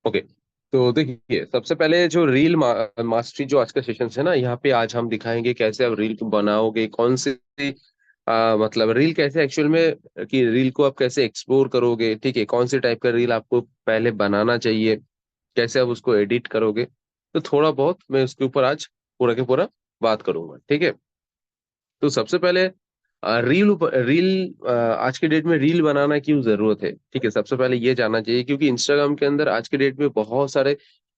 Okay. तो देखिए, सबसे पहले जो मास्टरी जो आज का सेशन है ना, यहाँ पे आज हम दिखाएंगे कैसे आप रील बनाओगे, कौन से मतलब रील कैसे एक्चुअल में, कि रील को आप कैसे एक्सप्लोर करोगे, ठीक है, कौन से टाइप का रील आपको पहले बनाना चाहिए, कैसे आप उसको एडिट करोगे। तो थोड़ा बहुत मैं उसके ऊपर आज पूरा के पूरा बात करूंगा, ठीक है। तो सबसे पहले आज के डेट में रील बनाना क्यों जरूरत है, ठीक है, सबसे पहले ये जानना चाहिए क्योंकि इंस्टाग्राम के अंदर आज के डेट में बहुत सारे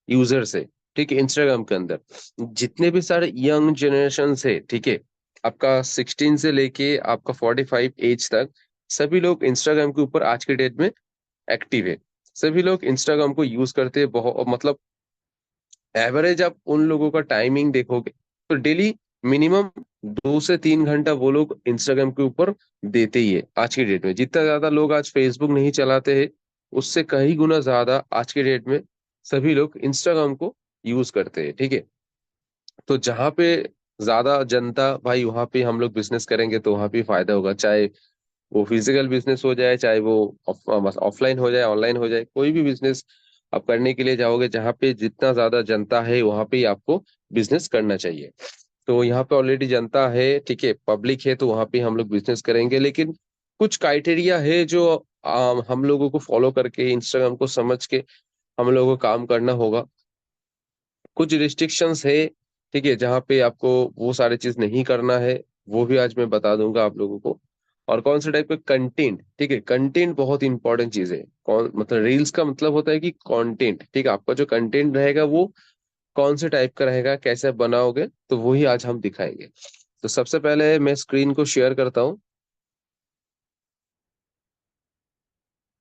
यूजर्स है। ठीक है, इंस्टाग्राम के अंदर जितने भी सारे यंग जनरेशन है, ठीक है, आपका 16 से लेके आपका 45 एज तक, सभी लोग इंस्टाग्राम के ऊपर आज के डेट में एक्टिव है। सभी लोग इंस्टाग्राम को यूज करते हैं, बहुत मतलब एवरेज आप उन लोगों का टाइमिंग देखोगे तो डेली मिनिमम 2 से 3 घंटा वो लोग इंस्टाग्राम के ऊपर देते ही है। आज की डेट में जितना ज्यादा लोग आज फेसबुक नहीं चलाते हैं, उससे कई गुना ज्यादा आज के डेट में सभी लोग इंस्टाग्राम को यूज करते हैं, ठीक है। तो जहाँ पे ज्यादा जनता भाई, वहां पे हम लोग बिजनेस करेंगे तो वहां पे फायदा होगा, चाहे वो फिजिकल बिजनेस हो जाए, चाहे वो ऑफलाइन हो जाए, ऑनलाइन हो जाए, कोई भी बिजनेस आप करने के लिए जाओगे, जहाँ पे जितना ज्यादा जनता है वहां पे ही आपको बिजनेस करना चाहिए। तो यहाँ पे ऑलरेडी जनता है, ठीक है, पब्लिक है, तो वहां पे हम लोग बिजनेस करेंगे, लेकिन कुछ क्राइटेरिया है जो हम लोगों को फॉलो करके इंस्टाग्राम को समझ के हम लोगों को काम करना होगा। कुछ रिस्ट्रिक्शंस है, ठीक है, जहाँ पे आपको वो सारी चीज नहीं करना है, वो भी आज मैं बता दूंगा आप लोगों को। और कौन से टाइप का कंटेंट, ठीक है, कंटेंट बहुत इंपॉर्टेंट चीज है। कौन मतलब रील्स का मतलब होता है कि कंटेंट, ठीक है, आपका जो कंटेंट रहेगा वो कौन से टाइप का रहेगा, कैसे आप बनाओगे, तो वही आज हम दिखाएंगे। तो सबसे पहले मैं स्क्रीन को शेयर करता हूँ।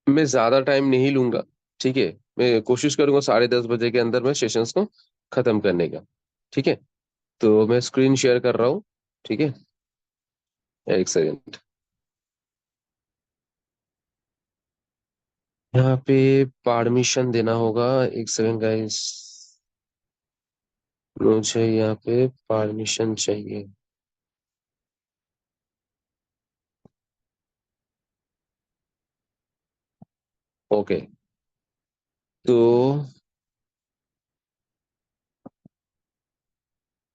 मैं ज्यादा टाइम नहीं लूंगा, ठीक है, मैं कोशिश करूंगा 10:30 बजे के अंदर मैं सेशंस को खत्म करने का, ठीक है। तो मैं स्क्रीन शेयर कर रहा हूँ, ठीक है, एक सेकंड। यहाँ पे परमिशन देना होगा, एक सेकंड गाइस, मुझे यहाँ पे परमिशन चाहिए। ओके। तो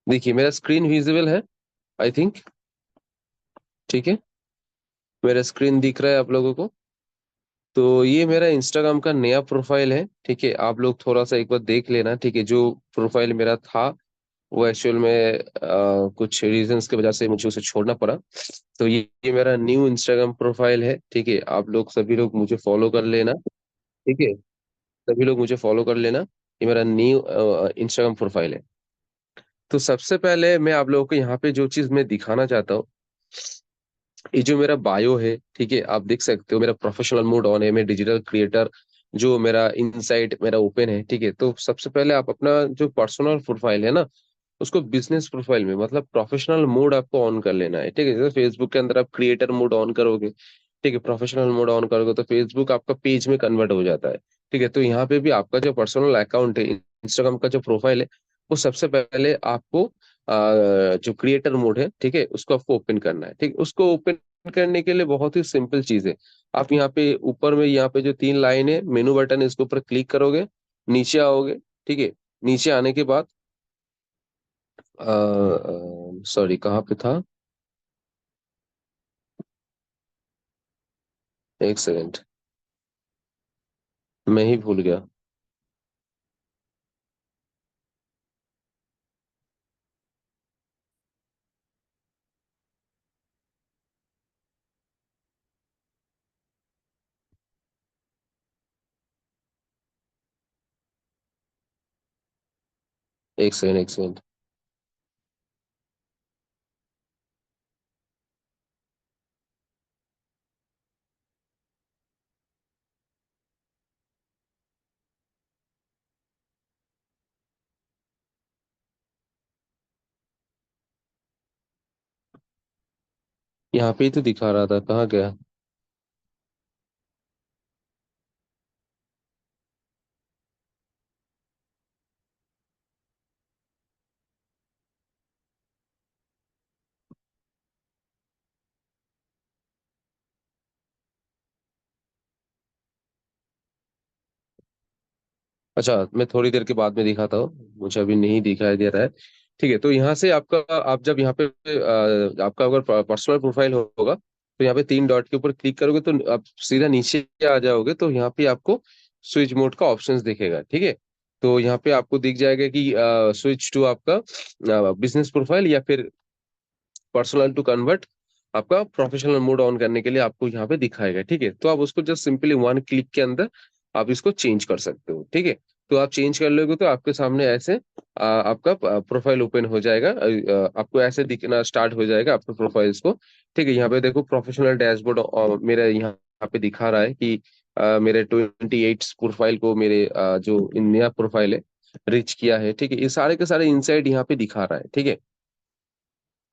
देखिए, मेरा स्क्रीन विजिबल है, आई थिंक, ठीक है, मेरा स्क्रीन दिख रहा है आप लोगों को। तो ये मेरा इंस्टाग्राम का नया प्रोफाइल है, ठीक है, आप लोग थोड़ा सा एक बार देख लेना, ठीक है। जो प्रोफाइल मेरा था वो एक्चुअल में कुछ रीजंस की वजह से मुझे उसे छोड़ना पड़ा। तो ये मेरा न्यू इंस्टाग्राम प्रोफाइल है, ठीक है, आप लोग सभी लोग मुझे फॉलो कर लेना, ठीक है, सभी लोग मुझे फॉलो कर लेना। ये मेरा न्यू इंस्टाग्राम प्रोफाइल है। तो सबसे पहले मैं आप लोगों को यहाँ पे जो चीज मैं दिखाना चाहता हूँ, ये जो मेरा बायो है, ठीक है, आप देख सकते हो मेरा प्रोफेशनल मोड ऑन है, मैं डिजिटल क्रिएटर, जो मेरा इनसाइट मेरा ओपन है, ठीक है। तो सबसे पहले आप अपना जो पर्सनल प्रोफाइल है ना, उसको बिजनेस प्रोफाइल में मतलब प्रोफेशनल मोड आपको ऑन कर लेना है, ठीक है। जैसे फेसबुक के अंदर आप क्रिएटर मोड ऑन करोगे, ठीक है, प्रोफेशनल मोड ऑन करोगे तो फेसबुक आपका पेज में कन्वर्ट हो जाता है, ठीक है। तो यहाँ पे भी आपका जो पर्सनल अकाउंट है, इंस्टाग्राम का जो प्रोफाइल है, वो सबसे पहले आपको जो क्रिएटर मोड है, ठीक है, उसको आपको ओपन करना है, ठीक है। उसको ओपन करने के लिए बहुत ही सिंपल चीज है। आप यहाँ पे ऊपर में यहाँ पे जो 3 लाइन है, मेनू बटन है, इसके ऊपर क्लिक करोगे, नीचे आओगे, ठीक है। नीचे आने के बाद सॉरी, कहाँ पे था, एक सेकंड, मैं ही भूल गया। एक सेकंड, एक सेकंड। यहाँ पे ही तो दिखा रहा था, कहाँ गया। अच्छा, मैं थोड़ी देर के बाद में दिखाता हूँ, मुझे अभी नहीं दिखाई दे रहा है। ठीक है, तो यहाँ से आपका, आप जब यहाँ पे आपका अगर पर्सनल प्रोफाइल होगा तो यहाँ पे तीन डॉट के ऊपर क्लिक करोगे तो आप सीधा नीचे आ जाओगे, तो यहाँ पे आपको स्विच मोड का ऑप्शंस दिखेगा। ठीक है, तो यहाँ पे आपको दिख जाएगा कि स्विच टू आपका बिजनेस प्रोफाइल या फिर पर्सनल टू कन्वर्ट, आपका प्रोफेशनल मोड ऑन करने के लिए आपको यहाँ पे दिखाएगा। ठीक है, तो आप उसको जस्ट सिंपली वन क्लिक के अंदर आप इसको चेंज कर सकते हो। ठीक है, तो आप चेंज कर लोगे तो आपके सामने ऐसे आपका प्रोफाइल ओपन हो जाएगा, आपको ऐसे दिखना स्टार्ट हो जाएगा आपके प्रोफाइल्स को। ठीक है, यहाँ पे देखो प्रोफेशनल डैशबोर्ड मेरा यहाँ पे दिखा रहा है कि मेरे 28 प्रोफाइल को मेरे जो नया प्रोफाइल है रीच किया है। ठीक है, ये सारे के सारे इनसाइड यहाँ पे दिखा रहा है। ठीक है,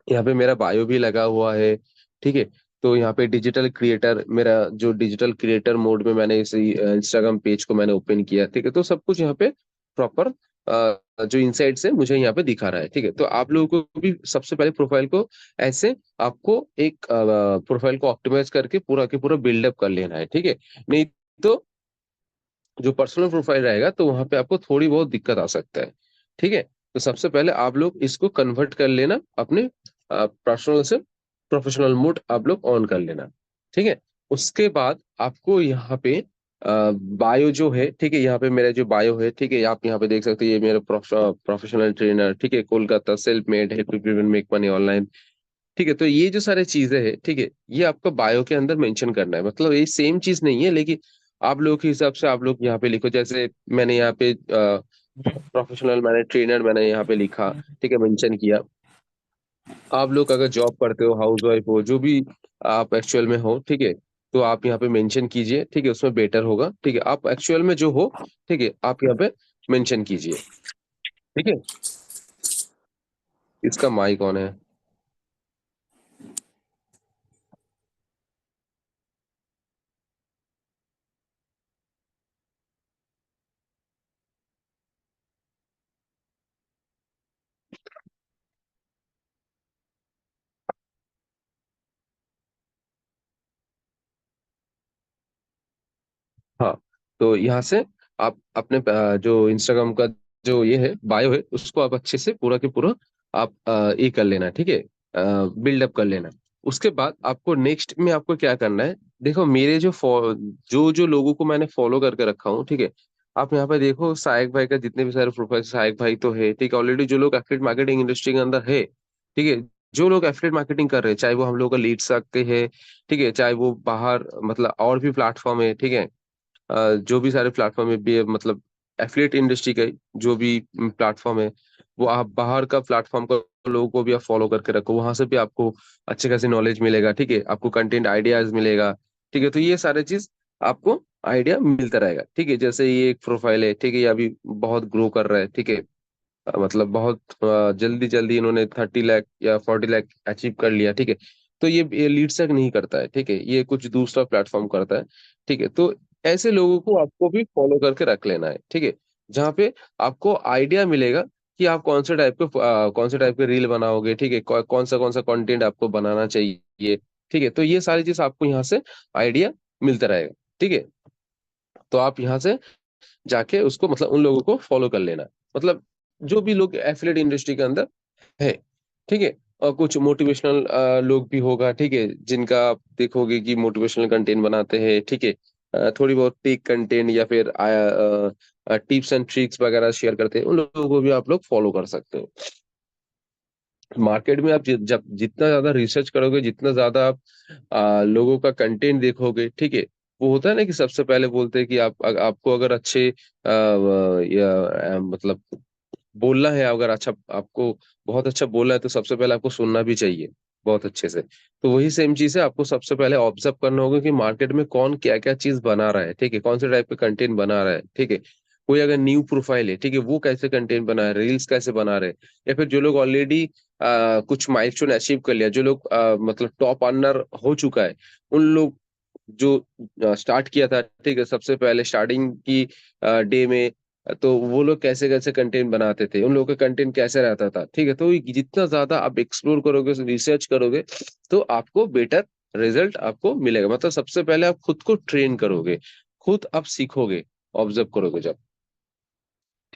यहाँ पे मेरा बायो भी लगा हुआ है। ठीक है, तो यहाँ पे डिजिटल क्रिएटर, मेरा जो डिजिटल क्रिएटर मोड में मैंने इस इंस्टाग्राम पेज को मैंने ओपन किया। ठीक है, तो सब कुछ यहाँ पे प्रॉपर जो इनसाइड से मुझे यहाँ पे दिखा रहा है। ठीक है, तो आप लोगों को भी सबसे पहले प्रोफाइल को ऐसे आपको एक प्रोफाइल को ऑप्टिमाइज करके पूरा के पूरा बिल्डअप कर लेना है। ठीक है, नहीं तो जो पर्सनल प्रोफाइल रहेगा तो वहां पे आपको थोड़ी बहुत दिक्कत आ सकता है। ठीक है, तो सबसे पहले आप लोग इसको कन्वर्ट कर लेना अपने पर्सनल से प्रोफेशनल मोड आप लोग ऑन कर लेना। ठीक है, उसके बाद आपको यहाँ पे बायो जो है, ठीक है, यहाँ पे मेरा जो बायो है, ठीक है, आप यहाँ पे देख सकते हैं, ये मेरा प्रोफेशनल ट्रेनर, ठीक है, कोलकाता सेल्फ मेड है, मेक मनी ऑनलाइन। ठीक है, तो ये जो सारे चीजें हैं, ठीक है, ये आपका बायो के अंदर मेंशन करना है। मतलब ये सेम चीज नहीं है, लेकिन आप लोग के हिसाब से आप लोग यहाँ पे लिखो। जैसे मैंने यहाँ पे प्रोफेशनल मैंने ट्रेनर मैंने यहाँ पे लिखा। ठीक है, मेंशन किया। आप लोग अगर जॉब करते हो, हाउस वाइफ हो, जो भी आप एक्चुअल में हो, ठीक है, तो आप यहाँ पे मेंशन कीजिए। ठीक है, उसमें बेटर होगा। ठीक है, आप एक्चुअल में जो हो, ठीक है, आप यहाँ पे मेंशन कीजिए। ठीक है, इसका माइक ऑन है। हाँ, तो यहाँ से आप अपने जो इंस्टाग्राम का जो ये है बायो है, उसको आप अच्छे से पूरा के पूरा आप ये कर लेना। ठीक है, बिल्डअप कर लेना। उसके बाद आपको नेक्स्ट में आपको क्या करना है, देखो मेरे जो जो लोगों को मैंने फॉलो करके रखा हूँ, ठीक है, आप यहाँ पे देखो सायक भाई का जितने भी सारे प्रोफाइल, सायक भाई तो है। ठीक है, ऑलरेडी जो लोग एफिलिएट मार्केटिंग इंडस्ट्री के अंदर है, ठीक है, जो लोग एफिलिएट मार्केटिंग कर रहे हैं, चाहे वो हम लोग का लीड सकते हैं, ठीक है, चाहे वो बाहर मतलब और भी प्लेटफॉर्म है। ठीक है, जो भी सारे प्लेटफॉर्म है भी, मतलब एफिलिएट इंडस्ट्री के जो भी प्लेटफॉर्म है, वो आप बाहर का प्लेटफॉर्म का लोगों को भी आप फॉलो करके रखो, वहां से भी आपको अच्छे खासी नॉलेज मिलेगा। ठीक है, आपको कंटेंट आइडियाज मिलेगा। ठीक है, तो ये सारे चीज आपको आइडिया मिलता रहेगा। ठीक है, जैसे ये एक प्रोफाइल है, ठीक है, ये अभी बहुत ग्रो कर रहा है। ठीक है, मतलब बहुत जल्दी जल्दी इन्होंने 30 लाख या 40 लाख अचीव कर लिया। ठीक है, तो ये लीड तक नहीं करता है। ठीक है, ये कुछ दूसरा प्लेटफॉर्म करता है। ठीक है, तो ऐसे लोगों को आपको भी फॉलो करके रख लेना है। ठीक है, जहाँ पे आपको आइडिया मिलेगा कि आप कौन से टाइप के रील बनाओगे। ठीक है, कौन सा कंटेंट आपको बनाना चाहिए। ठीक है, तो ये सारी चीज आपको यहाँ से आइडिया मिलता रहेगा। ठीक है, तो आप यहाँ से जाके उसको मतलब उन लोगों को फॉलो कर लेना। मतलब जो भी लोग एफिलिएट इंडस्ट्री के अंदर है। ठीक है, और कुछ मोटिवेशनल लोग भी होगा। ठीक है, जिनका आप देखोगे कि मोटिवेशनल कंटेंट बनाते हैं। ठीक है, थोड़ी बहुत टेक कंटेंट या फिर टिप्स एंड ट्रिक्स वगैरह शेयर करते हैं, उन लोगों को भी आप लोग फॉलो कर सकते हो। मार्केट में आप जब जितना ज्यादा रिसर्च करोगे, जितना ज्यादा आप लोगों का कंटेंट देखोगे, ठीक है, वो होता है ना कि सबसे पहले बोलते हैं कि आपको अगर अच्छे मतलब बोलना है, अगर अच्छा आपको बहुत अच्छा बोलना है, तो सबसे पहले आपको सुनना भी चाहिए बहुत अच्छे से। तो वही सेम चीज है, आपको सबसे पहले ऑब्जर्व करना होगा कि मार्केट में कौन क्या क्या चीज बना रहा है। ठीक है, कौन से टाइप का कंटेंट बना रहा है। ठीक है, कोई अगर न्यू प्रोफाइल है, ठीक है, वो कैसे कंटेंट बना रहे, रील्स कैसे बना रहे, या फिर जो लोग ऑलरेडी कुछ माइलस्टोन अचीव कर लिया, जो लोग मतलब टॉप अर्नर हो चुका है, उन लोग जो स्टार्ट किया था, ठीक है, सबसे पहले स्टार्टिंग की डे में, तो वो लोग कैसे कैसे कंटेंट बनाते थे, उन लोगों का कंटेंट कैसे रहता था। ठीक है, तो जितना ज्यादा आप एक्सप्लोर करोगे, रिसर्च करोगे, तो आपको बेटर रिजल्ट आपको मिलेगा। मतलब सबसे पहले आप खुद को ट्रेन करोगे, खुद आप सीखोगे, ऑब्जर्व करोगे जब।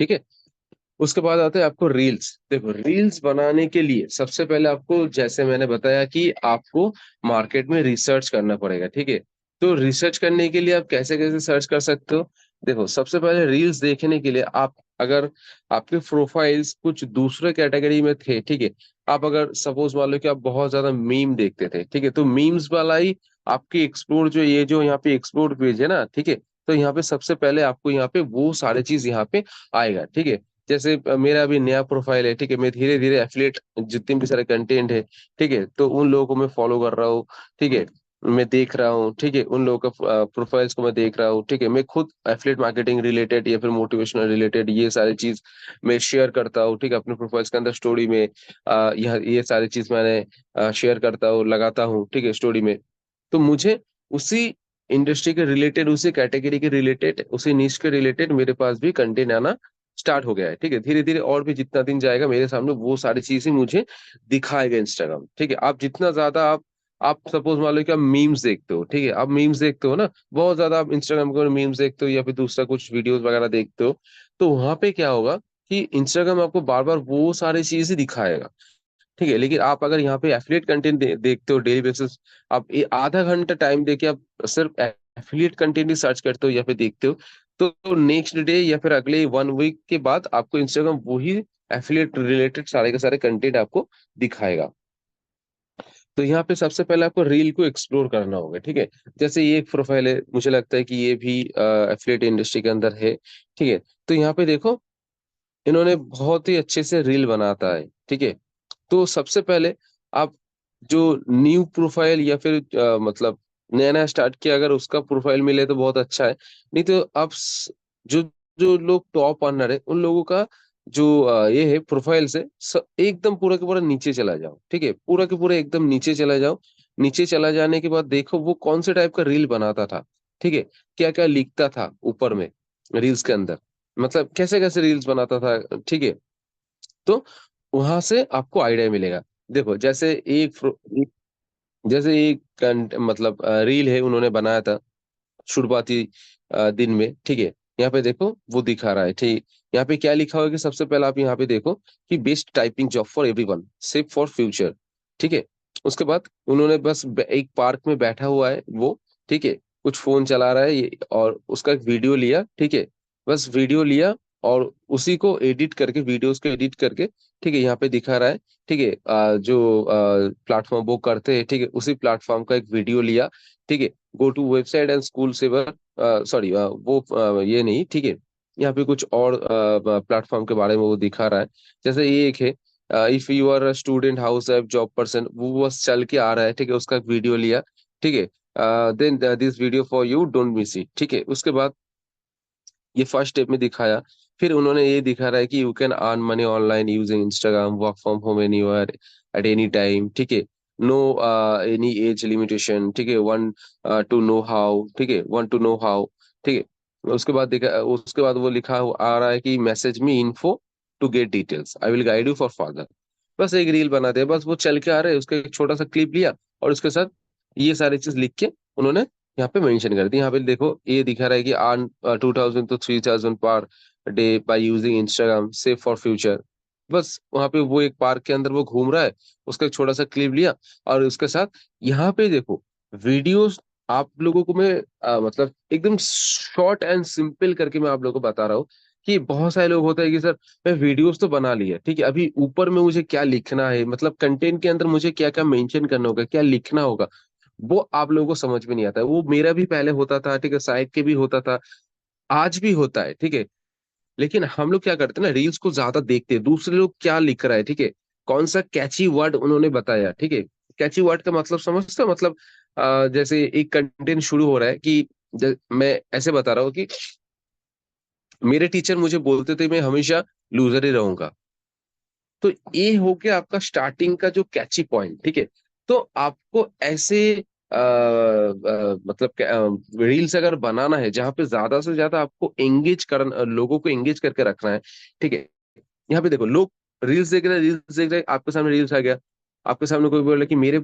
ठीक है। उसके बाद आता है आपको रील्स। देखो रील्स बनाने के लिए सबसे पहले आपको, जैसे मैंने बताया कि आपको मार्केट में रिसर्च करना पड़ेगा, ठीक है। तो रिसर्च करने के लिए आप कैसे कैसे सर्च कर सकते हो? देखो सबसे पहले रील्स देखने के लिए आप, अगर आपके प्रोफाइल्स कुछ दूसरे कैटेगरी में थे, ठीक है, आप अगर सपोज मान लो कि आप बहुत ज्यादा मीम देखते थे, ठीक है, तो मीम्स वाला ही आपकी एक्सप्लोर, जो ये जो यहाँ पे एक्सप्लोर पेज है ना, ठीक है, तो यहाँ पे सबसे पहले आपको यहाँ पे वो सारी चीज यहाँ पे आएगा, ठीक है। जैसे मेरा अभी नया प्रोफाइल है, ठीक है, मैं धीरे धीरे एफिलिएट जितने भी सारे कंटेंट है, ठीक है, तो उन लोगों को मैं फॉलो कर रहा हूँ, ठीक है, मैं देख रहा हूँ, ठीक है, उन लोगों का प्रोफाइल्स को मैं देख रहा हूँ, ठीक है, मैं खुद एफिलिएट मार्केटिंग रिलेटेड या फिर मोटिवेशनल रिलेटेड ये सारी चीज मैं शेयर करता हूँ, ठीक है, अपने प्रोफाइल्स के अंदर स्टोरी में यह ये सारी चीज मैंने शेयर करता हूँ, लगाता हूँ, ठीक है, स्टोरी में। तो मुझे उसी इंडस्ट्री के रिलेटेड, उसी कैटेगरी के रिलेटेड, उसी निश के रिलेटेड मेरे पास भी कंटेंट आना स्टार्ट हो गया है, ठीक है। धीरे धीरे और भी जितना दिन जाएगा मेरे सामने वो सारी चीजें मुझे दिखाएगा इंस्टाग्राम, ठीक है। आप जितना ज्यादा आप सपोज मान लो कि आप मीम्स देखते हो, ठीक है, आप मीम्स देखते हो ना, बहुत ज्यादा आप इंस्टाग्राम पर मीम्स देखते हो या फिर दूसरा कुछ वीडियोस वगैरह देखते हो, तो वहां पे क्या होगा कि इंस्टाग्राम आपको बार बार वो सारी चीजें दिखाएगा, ठीक है। लेकिन आप अगर यहाँ पे एफिलिएट कंटेंट देखते हो डेली बेसिस, आप आधा घंटा टाइम देके आप सिर्फ एफिलिएट कंटेंट ही सर्च करते हो या फिर देखते हो, तो नेक्स्ट डे या फिर अगले 1 वीक के बाद आपको इंस्टाग्राम वही एफिलिएट रिलेटेड सारे के सारे कंटेंट आपको दिखाएगा। तो यहाँ पे सबसे पहले आपको रील को एक्सप्लोर करना होगा, ठीक है। जैसे ये एक प्रोफाइल है, मुझे लगता है कि ये भी एफिलिएट इंडस्ट्री के अंदर है, ठीक है। तो यहाँ पे देखो इन्होंने बहुत ही अच्छे से रील बनाता है, ठीक है। तो सबसे पहले आप जो न्यू प्रोफाइल या फिर मतलब नया नया स्टार्ट किया, अगर उसका प्रोफाइल मिले तो बहुत अच्छा है। नहीं तो आप जो जो लोग टॉप अर्नर है उन लोगों का जो ये है प्रोफाइल से एकदम पूरा के पूरा नीचे चला जाओ, ठीक है, पूरा के पूरा एकदम नीचे चला जाओ। नीचे चला जाने के बाद देखो वो कौन से टाइप का रील बनाता था, ठीक है, क्या क्या लिखता था ऊपर में रील्स के अंदर, मतलब कैसे कैसे रील्स बनाता था, ठीक है। तो वहां से आपको आइडिया मिलेगा। देखो जैसे जैसे एक मतलब रील है उन्होंने बनाया था शुरुआती दिन में, ठीक है। यहाँ पे देखो वो दिखा रहा है, ठीक। यहाँ पे क्या लिखा हुआ है कि सबसे पहले आप यहाँ पे देखो कि best typing job for everyone, save for future, ठीक है। उसके बाद उन्होंने बस एक पार्क में बैठा हुआ है वो, ठीक है, कुछ फोन चला रहा है ये, और उसका एक वीडियो लिया, ठीक है, बस वीडियो लिया और उसी को एडिट करके, वीडियोस को एडिट करके, ठीक है, यहाँ पे दिखा रहा है, ठीक है, जो प्लेटफॉर्म वो करते हैं, ठीक है, उसी प्लेटफॉर्म का एक वीडियो लिया, ठीक है, go to website and school saver, sorry वो ये नहीं, ठीक है, यहाँ पे कुछ और प्लेटफॉर्म के बारे में वो दिखा रहा है। जैसे ये एक है, if you are a student housewife job person, वो बस चल के आ रहा है, ठीक है, उसका एक वीडियो लिया, ठीक है, then this video for you don't miss it, ठीक है। उसके बाद ये फर्स्ट स्टेप में दिखाया। फिर उन्होंने ये दिखा रहा है कि you can earn money online using Instagram, work from home anywhere at any time, ठीक है, नो एनी एज लिमिटेशन, ठीक है, वन टू नो हाउ, ठीक है, वन टू नो हाउ, ठीक है। उसके बाद वो लिखा आ रहा है कि message me info to get details, I will guide you for father. बस एक रील बना दिया, बस वो चल के आ रहे हैं, उसका एक छोटा सा क्लिप लिया और उसके साथ ये सारी चीज लिख के उन्होंने यहाँ पे मेंशन कर दी। यहाँ पे देखो ये दिखा रहा है कि earn 2000 to 3000 per day by using Instagram, save for future. बस वहां पे वो एक पार्क के अंदर वो घूम रहा है, उसका एक छोटा सा क्लिप लिया और उसके साथ यहाँ पे देखो वीडियोस। आप लोगों को मैं मतलब एकदम शॉर्ट एंड सिंपल करके मैं आप लोगों को बता रहा हूँ कि बहुत सारे लोग होता है कि सर मैं वीडियोस तो बना लिया, ठीक है, अभी ऊपर में मुझे क्या लिखना है, मतलब कंटेंट के अंदर मुझे क्या क्या मेंशन करना होगा, क्या लिखना होगा, वो आप लोगों को समझ में नहीं आता है। वो मेरा भी पहले होता था, ठीक है, साइड के भी होता था, आज भी होता है, ठीक है। लेकिन हम लोग क्या करते हैं ना, रील्स को ज्यादा देखते हैं दूसरे लोग क्या लिख रहा है, ठीक है, कौन सा कैची वर्ड उन्होंने बताया, ठीक है। कैची वर्ड का मतलब समझते हो, मतलब जैसे एक कंटेंट शुरू हो रहा है कि मैं ऐसे बता रहा हूँ कि मेरे टीचर मुझे बोलते थे मैं हमेशा लूजर ही रहूंगा। तो ये हो गया आपका स्टार्टिंग का जो कैची पॉइंट, ठीक है। तो आपको ऐसे मतलब रील्स अगर बनाना है जहां पे ज्यादा से ज्यादा आपको एंगेज करना, लोगों को एंगेज करके रखना है, ठीक है। यहाँ पे देखो लोग रील्स देख रहे हैं, आपके सामने रील्स आ गया, आपके सामने कोई बोल रहा है कि मेरे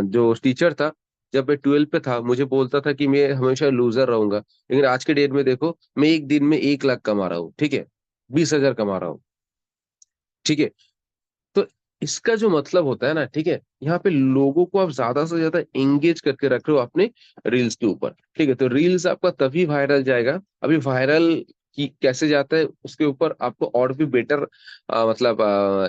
जो टीचर था जब मैं 12 पे था मुझे बोलता था कि मैं हमेशा लूजर रहूंगा, लेकिन आज के डेट में देखो मैं एक दिन में 1 लाख कमा रहा हूँ, ठीक है, 20,000 कमा रहा हूँ, ठीक है। तो इसका जो मतलब होता है ना, ठीक है, यहाँ पे लोगों को आप ज्यादा से ज्यादा एंगेज करके रख रहे हो अपने रील्स के ऊपर, ठीक है। तो रील्स आपका तभी वायरल जाएगा, अभी वायरल की कैसे जाता है उसके ऊपर आपको और भी बेटर मतलब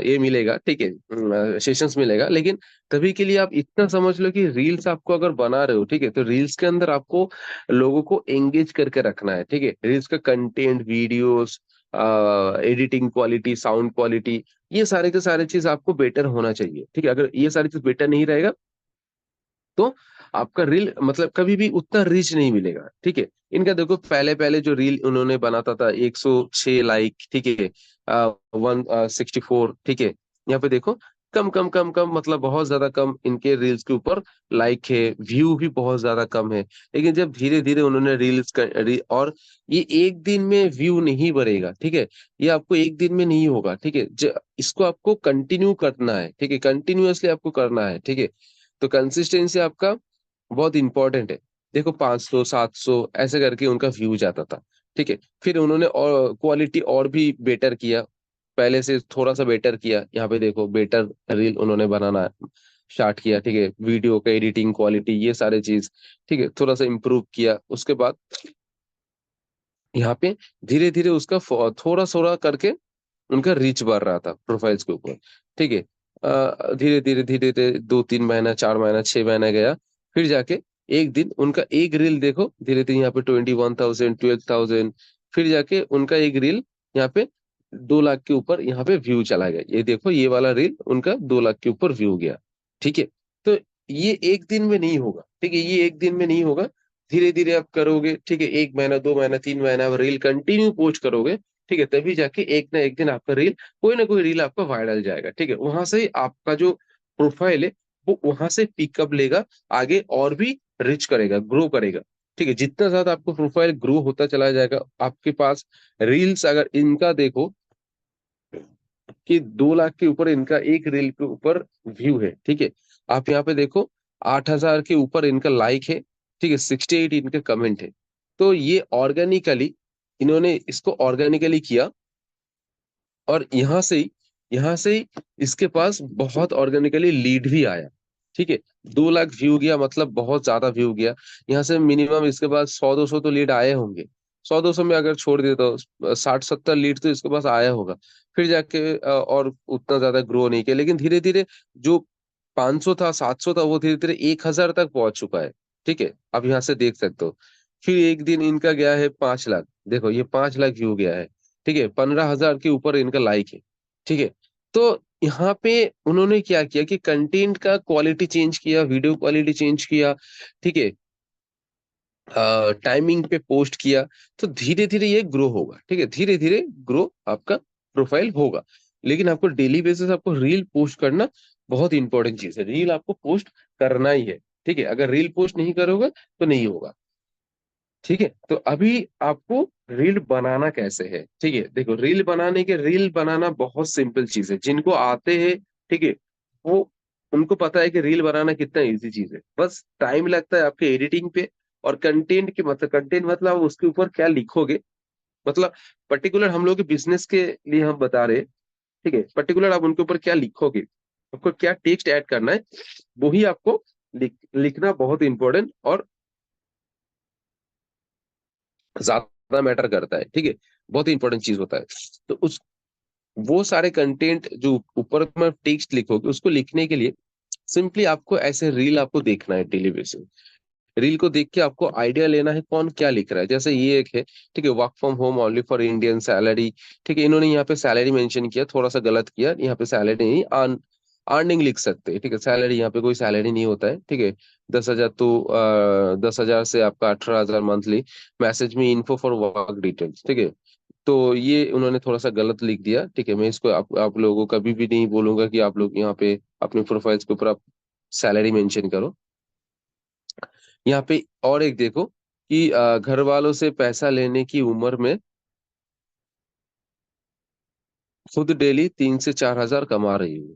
ये मिलेगा, ठीक है, सेशंस मिलेगा, लेकिन तभी के लिए आप इतना समझ लो कि रील्स आपको अगर बना रहे हो, ठीक है, तो रील्स के अंदर आपको लोगों को एंगेज करके रखना है, ठीक है। रील्स का content, videos, editing quality, sound quality, ये सारे के सारे चीज आपको बेटर होना चाहिए, ठीक है। अगर ये सारी चीज बेटर नहीं रहेगा तो आपका रील मतलब कभी भी उतना रीच नहीं मिलेगा, ठीक है। इनका देखो पहले पहले जो रील उन्होंने बनाता था 106 लाइक, ठीक है, 164, ठीक है, यहाँ पे देखो कम कम कम कम मतलब बहुत ज्यादा कम इनके रील्स के ऊपर लाइक है, व्यू भी बहुत ज्यादा कम है। लेकिन जब धीरे धीरे उन्होंने और ये एक दिन में व्यू नहीं बढ़ेगा, ठीक है, ये आपको एक दिन में नहीं होगा, ठीक है। इसको आपको कंटिन्यू करना है, ठीक है, कंटिन्यूअसली आपको करना है, ठीक है। तो कंसिस्टेंसी आपका बहुत इंपॉर्टेंट है। देखो 500 700 ऐसे करके उनका व्यू जाता था, ठीक है। फिर उन्होंने और क्वालिटी और भी बेटर किया, पहले से थोड़ा सा बेटर किया, यहाँ पे देखो बेटर रील उन्होंने बनाना स्टार्ट किया, ठीक है। वीडियो का एडिटिंग क्वालिटी ये सारे चीज, ठीक है, थोड़ा सा इम्प्रूव किया, उसके बाद यहाँ पे धीरे धीरे उसका थोड़ा थोड़ा करके उनका रीच बढ़ रहा था प्रोफाइल्स के ऊपर, ठीक है। धीरे धीरे धीरे धीरे 2 3 महीना, 4 महीना, 6 महीना गया, फिर जाके एक दिन उनका एक रील देखो धीरे धीरे यहाँ पे 21,000, 12,000, फिर जाके उनका एक रील यहाँ पे 2 लाख के ऊपर यहाँ पे व्यू चला गया। ये देखो ये वाला रील उनका 2 लाख के ऊपर व्यू गया, ठीक है। तो ये एक दिन में नहीं होगा, ठीक है, ये एक दिन में नहीं होगा, धीरे धीरे आप करोगे, ठीक है, 1 महीना, 2 महीना, 3 महीना आप रील कंटिन्यू पोस्ट करोगे, ठीक है, तभी जाके एक ना एक दिन आपका रील, कोई ना कोई रील आपका वायरल जाएगा, ठीक है। वहां से आपका जो प्रोफाइल है वो वहां से पिकअप लेगा, आगे और भी रिच करेगा, ग्रो करेगा, ठीक है। जितना ज्यादा आपको प्रोफाइल ग्रो होता चला जाएगा आपके पास रील्स, अगर इनका देखो कि 2 लाख के ऊपर इनका एक रील के ऊपर व्यू है, ठीक है। आप यहाँ पे देखो 8,000 के ऊपर इनका लाइक है, ठीक है, 68 इनका कमेंट है। तो ये ऑर्गेनिकली, इन्होंने इसको ऑर्गेनिकली किया, और यहाँ से ही इसके पास बहुत ऑर्गेनिकली लीड भी आया, ठीक है। 2 लाख व्यू गया मतलब बहुत ज्यादा व्यू गया, यहाँ से मिनिमम इसके पास 100 200 तो लीड आए होंगे, 100 200 में अगर छोड़ दिए तो 60 70 लीड तो इसके पास आया होगा। फिर जाके और उतना ज्यादा ग्रो नहीं किया, लेकिन धीरे धीरे जो 500 था, 700 था, वो धीरे धीरे 1,000 तक पहुंच चुका है, ठीक है। अब यहाँ से देख सकते हो। फिर एक दिन इनका गया है 5 लाख, देखो ये 5 लाख व्यू गया है, ठीक है, 15,000 के ऊपर इनका लाइक है, ठीक है। तो यहाँ पे उन्होंने क्या किया कि कंटेंट का क्वालिटी चेंज किया, वीडियो क्वालिटी चेंज किया, ठीक है, टाइमिंग पे पोस्ट किया, तो धीरे धीरे ये ग्रो होगा, ठीक है, धीरे धीरे ग्रो आपका प्रोफाइल होगा। लेकिन आपको डेली बेसिस आपको रील पोस्ट करना बहुत इंपॉर्टेंट चीज है, रील आपको पोस्ट करना ही है, ठीक है। अगर रील पोस्ट नहीं करोगे तो नहीं होगा, ठीक है। तो अभी आपको रील बनाना कैसे है, ठीक है, देखो रील बनाना बहुत सिंपल चीज है, जिनको आते हैं, ठीक है, वो उनको पता है कि रील बनाना कितना इजी चीज है। बस टाइम लगता है आपके एडिटिंग पे, और कंटेंट मतलब आप उसके ऊपर क्या लिखोगे, मतलब पर्टिकुलर हम लोग के बिजनेस के लिए हम बता रहे हैं, ठीक है, पर्टिकुलर आप उनके ऊपर क्या लिखोगे, आपको क्या टेक्स्ट ऐड करना है, वो ही आपको लिखना बहुत इंपॉर्टेंट और ज्यादा मैटर करता है, ठीक है, बहुत इंपॉर्टेंट चीज होता है। तो उस वो सारे कंटेंट जो ऊपर में टेक्स्ट लिखोगे उसको लिखने के लिए सिंपली आपको ऐसे रील आपको देखना है डेली बेसिस। रील को देख के आपको आइडिया लेना है कौन क्या लिख रहा है। जैसे ये एक है, ठीक है, work from home only for Indian salary, ठीक है, इन्होंने यहाँ पे सैलरी मेंशन किया, थोड़ा सा गलत किया, यहाँ पे सैलरी नहीं, अर्निंग लिख सकते हैं, ठीक है, सैलरी यहाँ पे कोई सैलरी नहीं होता है, ठीक है। 10,000 तो 10,000 से आपका 18,000 मंथली, मैसेज में इन्फो फॉर वर्क डिटेल्स, ठीक है। तो ये उन्होंने थोड़ा सा गलत लिख दिया, ठीक है। मैं इसको आप लोगों को कभी भी नहीं बोलूंगा कि आप लोग यहाँ पे अपने प्रोफाइल्स के ऊपर आप सैलरी मेंशन करो। यहाँ पे और एक देखो कि घर वालों से पैसा लेने की उम्र में खुद डेली 3 से 4 हजार कमा रही हूँ,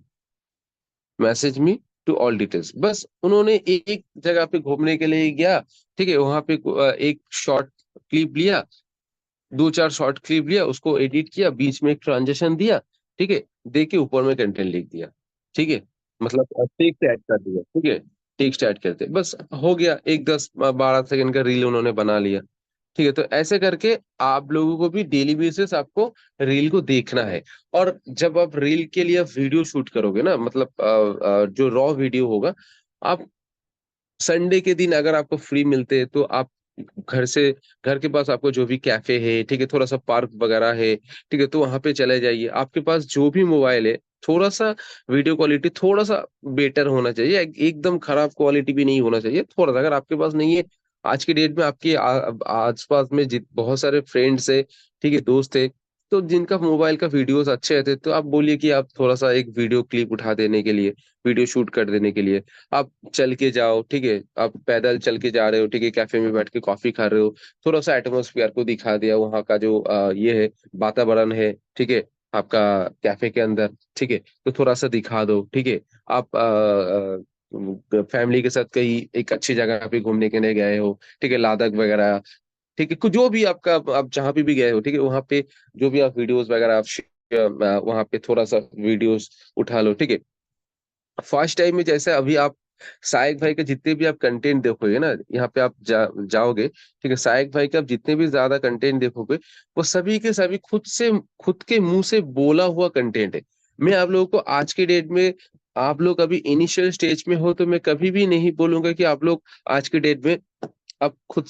मैसेज में टू ऑल डिटेल्स। बस उन्होंने एक जगह पे घूमने के लिए गया, ठीक है, वहां पे एक शॉर्ट क्लिप लिया, दो चार शॉर्ट क्लिप लिया, उसको एडिट किया, बीच में एक ट्रांजेक्शन दिया, ठीक है, दे के ऊपर में कंटेंट लिख दिया, ठीक है, मतलब टेक्स्ट ऐड कर दिया, ठीक है, टेक्स्ट ऐड करते बस हो गया, एक 10-12 सेकंड का रील उन्होंने बना लिया, ठीक है। तो ऐसे करके आप लोगों को भी डेली बेसिस आपको रील को देखना है। और जब आप रील के लिए वीडियो शूट करोगे ना, मतलब जो रॉ वीडियो होगा, आप संडे के दिन अगर आपको फ्री मिलते हैं तो आप घर से, घर के पास आपको जो भी कैफे है, ठीक है, थोड़ा सा पार्क वगैरह है, ठीक है, तो वहां पे चले जाइए। आपके पास जो भी मोबाइल है, थोड़ा सा वीडियो क्वालिटी थोड़ा सा बेटर होना चाहिए, एकदम खराब क्वालिटी भी नहीं होना चाहिए, थोड़ा सा। अगर आपके पास नहीं है, आज के डेट में आपके आसपास में बहुत सारे फ्रेंड्स है, ठीक है, दोस्त है, तो जिनका मोबाइल का वीडियोस अच्छे रहते हैं, तो आप बोलिए कि आप थोड़ा सा एक वीडियो क्लिप उठा देने के लिए, वीडियो शूट कर देने के लिए आप चल के जाओ, ठीक है, आप पैदल चल के जा रहे हो, ठीक है, कैफे में बैठ के कॉफी खा रहे हो, थोड़ा सा एटमोस्फियर को दिखा दिया, वहाँ का जो ये है, वातावरण है, ठीक है, आपका कैफे के अंदर, ठीक है, तो थोड़ा सा दिखा दो, ठीक है। आप फैमिली के साथ कहीं एक अच्छी जगह पे घूमने के लिए गए हो, ठीक है, लद्दाख वगैरह, ठीक है, जो भी आपका, आप जहाँ पे भी गए हो, ठीक है, वहाँ पे जो भी आप वीडियोस वगैरह आप वहाँ पे थोड़ा सा वीडियोस उठा लो, ठीक है। फर्स्ट टाइम में जैसे अभी आप साइक भाई के जितने भी आप कंटेंट देखोगे ना, यहाँ पे आप जाओगे, ठीक है, साइक भाई के आप जितने भी ज्यादा कंटेंट देखोगे, वो सभी के सभी खुद के मुंह से बोला हुआ कंटेंट है। मैं आप लोगों को आज के डेट में, आप लोग अभी इनिशियल स्टेज में हो, तो मैं कभी भी नहीं बोलूंगा कि आप लोग आज के डेट में आप खुद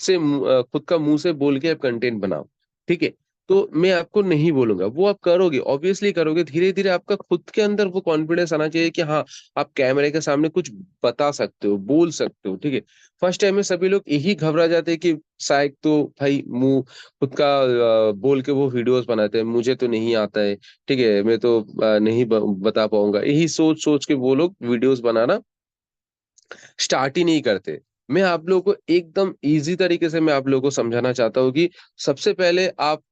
का मुंह से बोल के आप कंटेंट बनाओ, ठीक है। तो मैं आपको नहीं बोलूंगा, वो आप करोगे, ऑब्वियसली करोगे, धीरे धीरे आपका खुद के अंदर वो कॉन्फिडेंस आना चाहिए कि हाँ, आप कैमरे के सामने कुछ बता सकते हो, बोल सकते हो, ठीक है। फर्स्ट टाइम में सभी लोग यही घबरा जाते हैं कि शायद तो भाई मुंह खुद का बोल के वो वीडियोस बनाते हैं, मुझे तो नहीं आता है, ठीक है, मैं तो नहीं बता पाऊंगा, यही सोच सोच के वो लोग वीडियोस बनाना स्टार्ट ही नहीं करते। मैं आप लोगों को एकदम इजी तरीके से मैं आप लोगों को समझाना चाहता हूँ कि सबसे पहले आप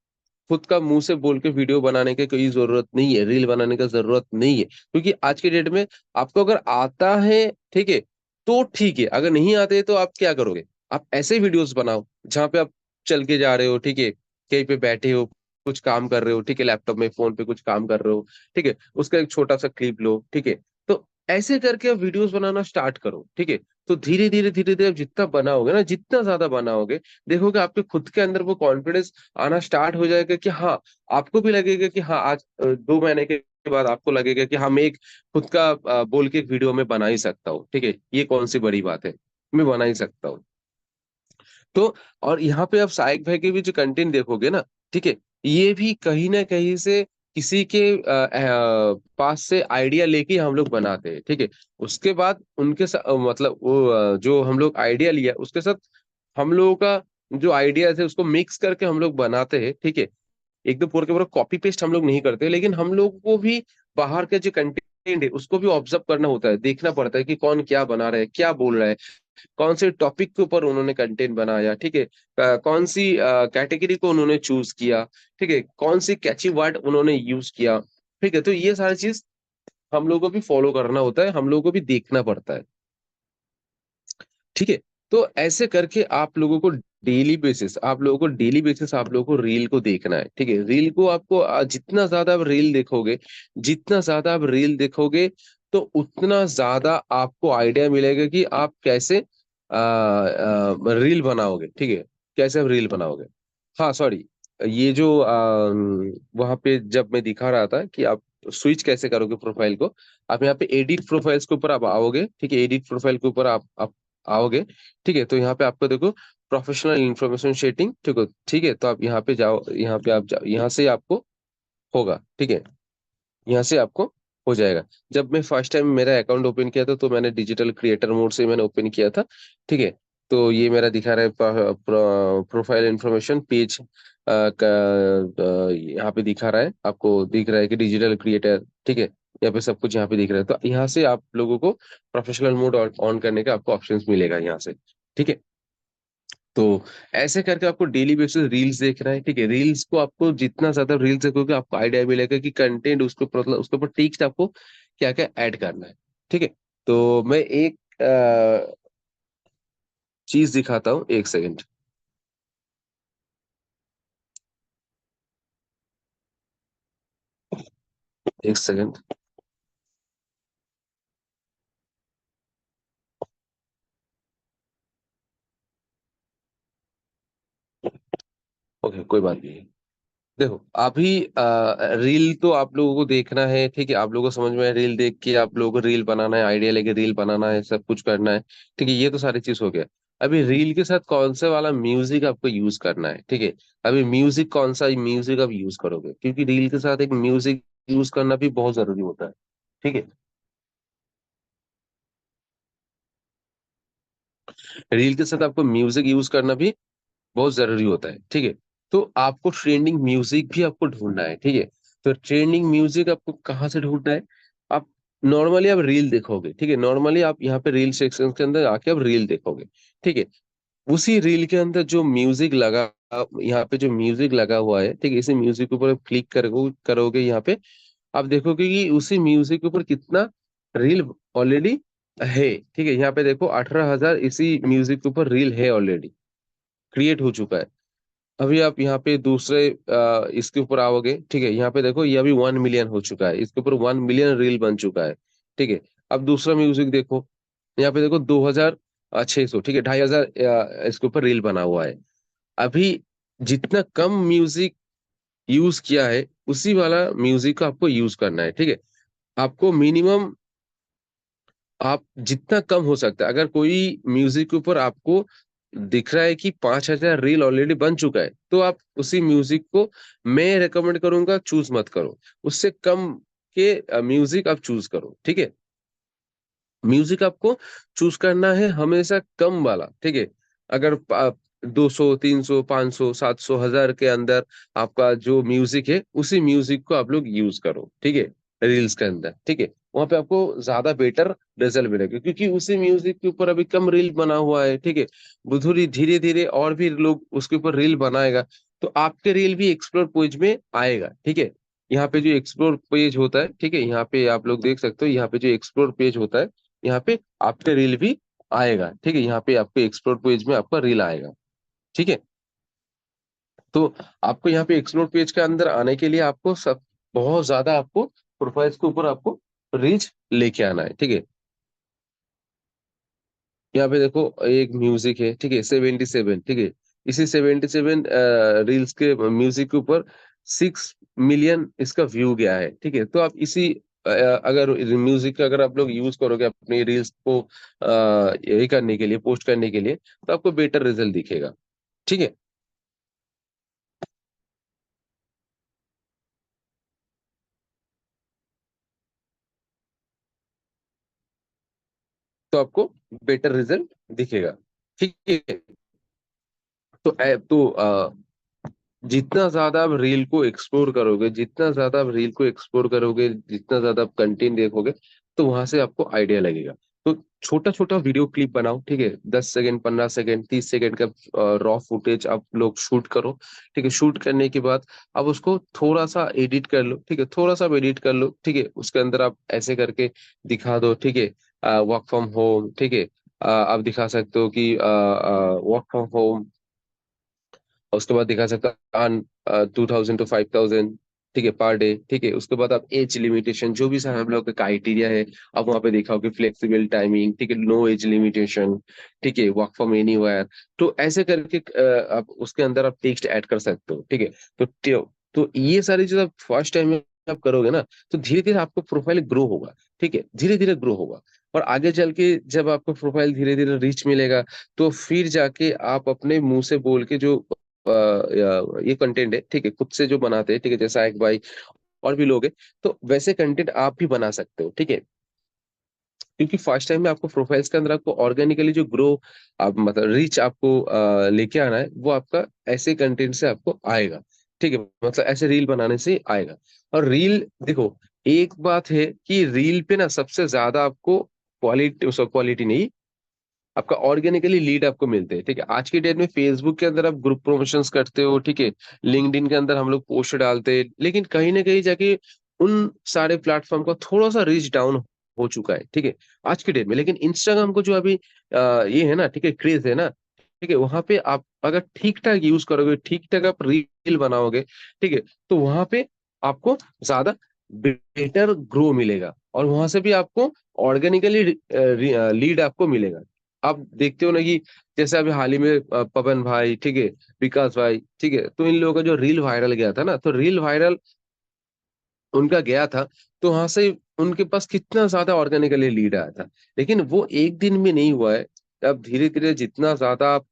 खुद का मुंह से बोल के वीडियो बनाने की कोई जरूरत नहीं है, रील बनाने का जरूरत नहीं है, क्योंकि आज के डेट में आपको अगर आता है, ठीक है, तो ठीक है, अगर नहीं आते तो आप क्या करोगे? आप ऐसे वीडियोस बनाओ जहां पे आप चल के जा रहे हो, ठीक है, कहीं पे बैठे हो, कुछ काम कर रहे हो, ठीक है, लैपटॉप में फोन पे कुछ काम कर रहे हो, ठीक है, उसका एक छोटा सा क्लिप लो, ठीक है। तो ऐसे करके आप वीडियोस बनाना स्टार्ट करो, ठीक है। तो धीरे धीरे आप जितना बनाओगे ना, जितना ज्यादा बनाओगे, देखोगे आपके खुद के अंदर वो कॉन्फिडेंस आना स्टार्ट हो जाएगा कि हाँ, आपको भी लगेगा कि हाँ, आज 2 महीने के बाद आपको लगेगा कि हाँ, मैं एक खुद का बोल के एक वीडियो में बना ही सकता हूँ, ठीक है, ये कौन सी बड़ी बात है, मैं बना ही सकता हूँ। तो और यहाँ पे आप साइक भाई के भी जो कंटेंट देखोगे ना, ठीक है, ये भी कहीं ना कहीं से किसी के पास से आइडिया लेके हम लोग बनाते हैं, ठीक है। उसके बाद उनके साथ मतलब वो जो हम लोग आइडिया लिया, उसके साथ हम लोगों का जो आइडिया है उसको मिक्स करके हम लोग बनाते हैं, ठीक है। एकदम पूरा के पूरा कॉपी पेस्ट हम लोग नहीं करते, लेकिन हम लोग को भी बाहर के जो कंटेंट है उसको भी ऑब्जर्व करना होता है, देखना पड़ता है कि कौन क्या बना रहा है, क्या बोल रहा है, कौन से टॉपिक के ऊपर उन्होंने कंटेंट बनाया, ठीक है, कौन सी कैटेगरी को उन्होंने चूज किया, ठीक है, कौन सी कैची वर्ड उन्होंने यूज किया, ठीक है। तो ये सारी चीज हम लोगों को भी फॉलो करना होता है, हम लोगों को भी देखना पड़ता है, ठीक है। तो ऐसे करके आप लोगों को रील को देखना है, ठीक है। रील को आपको जितना ज्यादा आप रील देखोगे, तो उतना ज्यादा आपको आइडिया मिलेगा कि आप कैसे रील बनाओगे, ठीक है, कैसे आप रील बनाओगे। हाँ सॉरी, ये जो वहां पे जब मैं दिखा रहा था कि आप स्विच कैसे करोगे प्रोफाइल को, आप यहाँ पे एडिट प्रोफाइल्स के ऊपर आप आओगे, ठीक है, एडिट प्रोफाइल के ऊपर आप आओगे, ठीक है। तो यहाँ पे आपको देखो प्रोफेशनल इंफॉर्मेशन शेटिंग, ठीक है, तो आप यहाँ पे जाओ, यहाँ पे आप जाओ, यहाँ से आपको होगा, ठीक है, यहाँ से आपको हो जाएगा। जब मैं फर्स्ट टाइम मेरा अकाउंट ओपन किया था, तो मैंने डिजिटल क्रिएटर मोड से मैंने ओपन किया था, ठीक है। तो ये मेरा दिखा रहा है प्रोफाइल इंफॉर्मेशन पेज का, यहाँ पे दिखा रहा है, आपको दिख रहा है कि डिजिटल क्रिएटर, ठीक है, यहाँ पे सब कुछ यहाँ पे दिख रहा है। तो यहाँ से आप लोगों को प्रोफेशनल मोड ऑन करने का आपको ऑप्शंस मिलेगा यहाँ से, ठीक है। तो ऐसे करके आपको डेली बेसिस रील्स देखना है, ठीक है। रील्स को आपको जितना ज्यादा रील्स देखोगे, आपको आइडिया मिलेगा कि कंटेंट उसके ऊपर, मतलब उसके ऊपर टेक्स्ट आपको क्या क्या ऐड करना है, ठीक है। तो मैं एक चीज दिखाता हूँ, एक सेकंड। एक सेकंड। ओके, कोई बात नहीं। देखो अभी रील तो आप लोगों को देखना है, ठीक है, आप लोगों को समझ में है, रील देख के आप लोगों को रील बनाना है, आइडिया लेके रील बनाना है, सब कुछ करना है, ठीक है, ये तो सारी चीज हो गया। अभी रील के साथ कौन सा वाला म्यूजिक आपको यूज करना है, ठीक है। अभी म्यूजिक, कौन सा म्यूजिक आप यूज करोगे, क्योंकि रील के साथ एक म्यूजिक यूज करना भी बहुत जरूरी होता है, ठीक है। रील के साथ आपको म्यूजिक यूज करना भी बहुत जरूरी होता है, ठीक है। तो आपको ट्रेंडिंग म्यूजिक भी आपको ढूंढना है, ठीक है। तो ट्रेंडिंग म्यूजिक आपको कहाँ से ढूंढना है? आप नॉर्मली आप रील देखोगे, ठीक है, नॉर्मली आप यहाँ पे रील सेक्शन के अंदर आके आप रील देखोगे, ठीक है। उसी रील के अंदर जो म्यूजिक लगा, यहाँ पे जो म्यूजिक लगा हुआ है, ठीक है, इसी म्यूजिक के ऊपर क्लिक करोगे यहाँ पे, आप देखोगे कि उसी म्यूजिक के ऊपर कितना रील ऑलरेडी है, ठीक है। यहाँ पे देखो 18,000 इसी म्यूजिक के ऊपर रील है, ऑलरेडी क्रिएट हो चुका है। अभी आप यहाँ पे दूसरे इसके ऊपर आओगे, ठीक है, यहाँ पे देखो ये अभी 1 मिलियन हो चुका है, इसके ऊपर 1 मिलियन रील बन चुका है, ठीक है। अब दूसरा म्यूजिक देखो, यहाँ पे देखो 2,600, ठीक है, 2,500 इसके ऊपर रील बना हुआ है। अभी जितना कम म्यूजिक यूज किया है, उसी वाला म्यूजिक का आपको यूज करना है, ठीक है। आपको मिनिमम, आप जितना कम हो सकता है, अगर कोई म्यूजिक के ऊपर आपको दिख रहा है कि 5,000 रील ऑलरेडी बन चुका है, तो आप उसी म्यूजिक को, मैं रेकमेंड करूंगा, चूज मत करो, उससे कम के म्यूजिक आप चूज करो, ठीक है। म्यूजिक आपको चूज करना है हमेशा कम वाला, ठीक है। अगर 200, 300, 500, 700, 1,000 के अंदर आपका जो म्यूजिक है, उसी म्यूजिक को आप लोग यूज करो, ठीक है, रील्स के अंदर, ठीक है। वहां पे आपको ज्यादा बेटर रिजल्ट मिलेगा, क्योंकि उसी म्यूजिक के ऊपर अभी कम रील बना हुआ है, ठीक है। बुधुरी धीरे धीरे और भी लोग उसके ऊपर रील बनाएगा, तो आपके रील भी एक्सप्लोर पेज में आएगा, ठीक है। यहाँ पे जो एक्सप्लोर पेज होता है, ठीक है, यहाँ पे आप लोग देख सकते हो, यहाँ पे जो एक्सप्लोर पेज होता है, यहाँ पे आपका रील भी आएगा, ठीक है। यहाँ पे आपके एक्सप्लोर पेज में आपका रील आएगा, ठीक है। तो आपको यहाँ पे एक्सप्लोर पेज के अंदर आने के लिए आपको सब, बहुत ज्यादा आपको प्रोफाइल्स के ऊपर आपको रीच लेके आना है, ठीक है। यहाँ पे देखो एक म्यूजिक है, ठीक है, 77, ठीक है। इसी 77 रील्स के म्यूजिक के ऊपर 6 मिलियन इसका व्यू गया है, ठीक है। तो आप इसी अगर म्यूजिक का अगर आप लोग यूज करोगे अपनी रील्स को यही करने के लिए, पोस्ट करने के लिए, तो आपको बेटर रिजल्ट दिखेगा, ठीक है। तो आपको बेटर रिजल्ट दिखेगा, ठीक है। तो जितना ज्यादा आप रील को एक्सप्लोर करोगे, जितना ज्यादा आप रील को एक्सप्लोर करोगे, जितना ज्यादा आप कंटेंट देखोगे, तो वहां से आपको आइडिया लगेगा। तो छोटा छोटा वीडियो क्लिप बनाओ, ठीक है, 10 सेकंड, 15 सेकंड, 30 सेकंड का रॉ फुटेज आप लोग शूट करो, ठीक है। शूट करने के बाद अब उसको थोड़ा सा एडिट कर लो, ठीक है, थोड़ा सा एडिट कर लो, ठीक है। उसके अंदर आप ऐसे करके दिखा दो, ठीक है, वर्क फ्रॉम होम, ठीक है। आप दिखा सकते हो कि वर्क फ्रॉम होम, और उसके बाद दिखा सकता अर्न 2,000 to 5,000, ठीक है, पर डे, ठीक है। उसके बाद आप एज लिमिटेशन, जो भी सर हम लोग का क्राइटेरिया है, आप वहाँ पे दिखाओगे फ्लेक्सिबल टाइमिंग, ठीक है, नो एज लिमिटेशन, ठीक है, वर्क फ्रॉम एनीवेयर। तो ऐसे करके आप उसके अंदर आप टेक्स्ट ऐड कर सकते हो, ठीक है। तो ये सारी चीज आप फर्स्ट टाइम में आप करोगे ना, तो धीरे धीरे आपको प्रोफाइल ग्रो होगा, ठीक है, धीरे धीरे ग्रो होगा। और आगे चल के जब आपको प्रोफाइल धीरे धीरे रीच मिलेगा, तो फिर जाके आप अपने मुंह से बोल के जो ये कंटेंट है, ठीक है, खुद से जो बनाते हैं, ठीक है, जैसा एक भाई और भी लोग हैं, तो वैसे कंटेंट आप भी बना सकते हो, ठीक है। क्योंकि फर्स्ट टाइम में आपको प्रोफाइल्स के अंदर आपको ऑर्गेनिकली जो ग्रो, आप मतलब रीच आपको लेके आना है, वो आपका ऐसे कंटेंट से आपको आएगा, ठीक है, मतलब ऐसे रील बनाने से आएगा। और रील देखो, एक बात है कि रील पे ना सबसे ज्यादा आपको क्वालिटी, उसका क्वालिटी नहीं, आपका ऑर्गेनिकली लीड आपको मिलते हैं, ठीक है। आज की डेट में फेसबुक के अंदर आप ग्रुप प्रमोशंस करते हो, ठीक है, लिंक्डइन के अंदर हम लोग पोस्ट डालते हैं, लेकिन कहीं ना कहीं जाके उन सारे प्लेटफॉर्म का थोड़ा सा रीच डाउन हो चुका है, ठीक है, आज के डेट में। लेकिन इंस्टाग्राम को जो अभी ये है ना, ठीक है, क्रेज है ना, ठीक है, वहां पे आप अगर ठीक ठाक यूज करोगे, ठीक ठाक आप रील बनाओगे, ठीक है, तो वहां पे आपको ज्यादा बेटर ग्रो मिलेगा, और वहां से भी आपको ऑर्गेनिकली लीड आपको मिलेगा। आप देखते हो ना कि जैसे अभी हाल ही में पवन भाई, ठीक है, विकास भाई, ठीक है, तो इन लोगों का जो रील वायरल गया था ना, तो रील वायरल उनका गया था, तो वहां से उनके पास कितना ज्यादा ऑर्गेनिकली लीड आया था। लेकिन वो एक दिन में नहीं हुआ है। अब धीरे धीरे जितना ज्यादा आप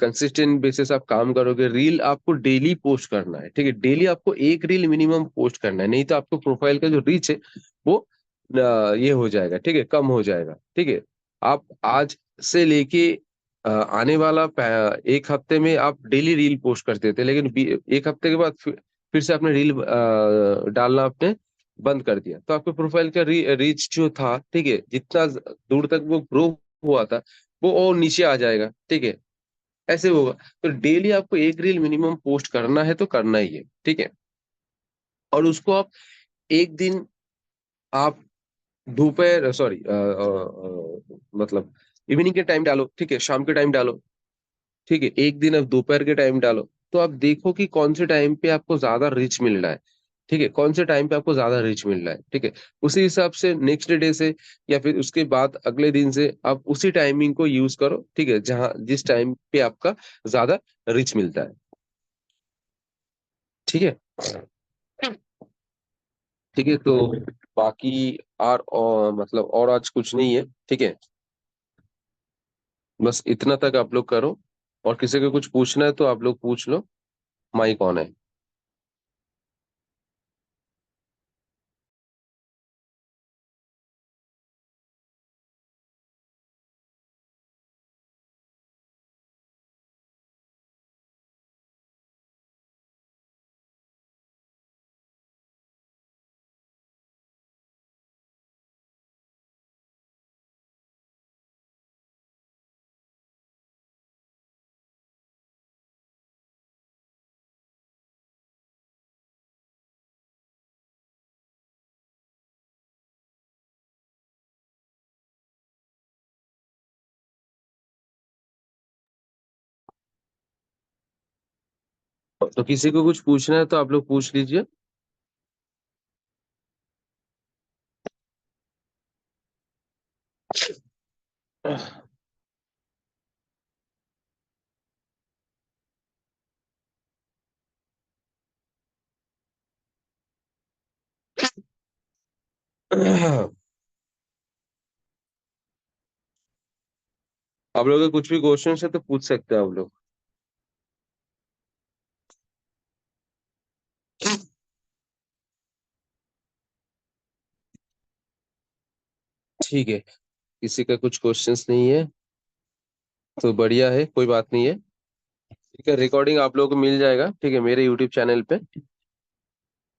कंसिस्टेंट बेसिस आप काम करोगे, रील आपको डेली पोस्ट करना है, ठीक है, डेली आपको एक रील मिनिमम पोस्ट करना है, नहीं तो आपको प्रोफाइल का जो रीच है वो ये हो जाएगा, ठीक है, कम हो जाएगा, ठीक है। आप आज से लेके आने वाला एक हफ्ते में आप डेली रील पोस्ट करते थे, लेकिन एक हफ्ते के बाद फिर से आपने रील डालना आपने बंद कर दिया, तो आपके प्रोफाइल का रीच जो था, ठीक है, जितना दूर तक वो ग्रो हुआ था, वो और नीचे आ जाएगा, ठीक है, ऐसे होगा। तो डेली आपको एक रील मिनिमम पोस्ट करना है तो करना ही है, ठीक है। और उसको आप एक दिन आप दोपहर सॉरी मतलब इवनिंग के टाइम डालो, ठीक है, शाम के टाइम डालो, ठीक है, एक दिन आप दोपहर के टाइम डालो, तो आप देखो कि कौन से टाइम पे आपको ज्यादा रीच मिल रहा है, ठीक है, कौन से टाइम पे आपको ज्यादा रीच मिल रहा है, ठीक है। उसी हिसाब से नेक्स्ट डे से या फिर उसके बाद अगले दिन से आप उसी टाइमिंग को यूज करो, ठीक है, जहां जिस टाइम पे आपका ज्यादा रीच मिलता है, ठीक है। ठीक है, तो बाकी और मतलब और आज कुछ नहीं है, ठीक है, बस इतना तक आप लोग करो। और किसी को कुछ पूछना है तो आप लोग पूछ लो, माइक ऑन है। तो किसी को कुछ पूछना है तो आप लोग पूछ लीजिए। आप लोगों के कुछ भी क्वेश्चन है तो पूछ सकते हैं आप लोग। ठीक है, किसी का कुछ क्वेश्चंस नहीं है तो बढ़िया है, कोई बात नहीं है। ठीक है, रिकॉर्डिंग आप लोगों को मिल जाएगा, ठीक है, मेरे यूट्यूब चैनल पे,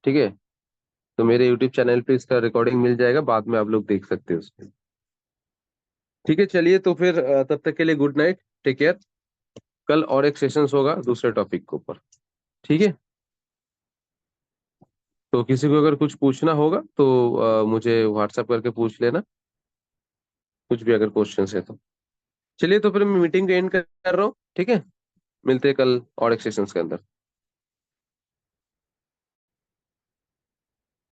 ठीक है। तो मेरे यूट्यूब चैनल पे इसका रिकॉर्डिंग मिल जाएगा, बाद में आप लोग देख सकते हो उसको। ठीक है, चलिए तो फिर तब तक के लिए गुड नाइट, टेक केयर। कल और एक सेशंस होगा दूसरे टॉपिक के ऊपर, ठीक है। तो किसी को अगर कुछ पूछना होगा तो मुझे व्हाट्सएप करके पूछ लेना, कुछ भी अगर क्वेश्चन है तो। चलिए तो फिर मैं मीटिंग एंड कर रहा हूँ, ठीक है, मिलते हैं कल और एक सेशंस के अंदर।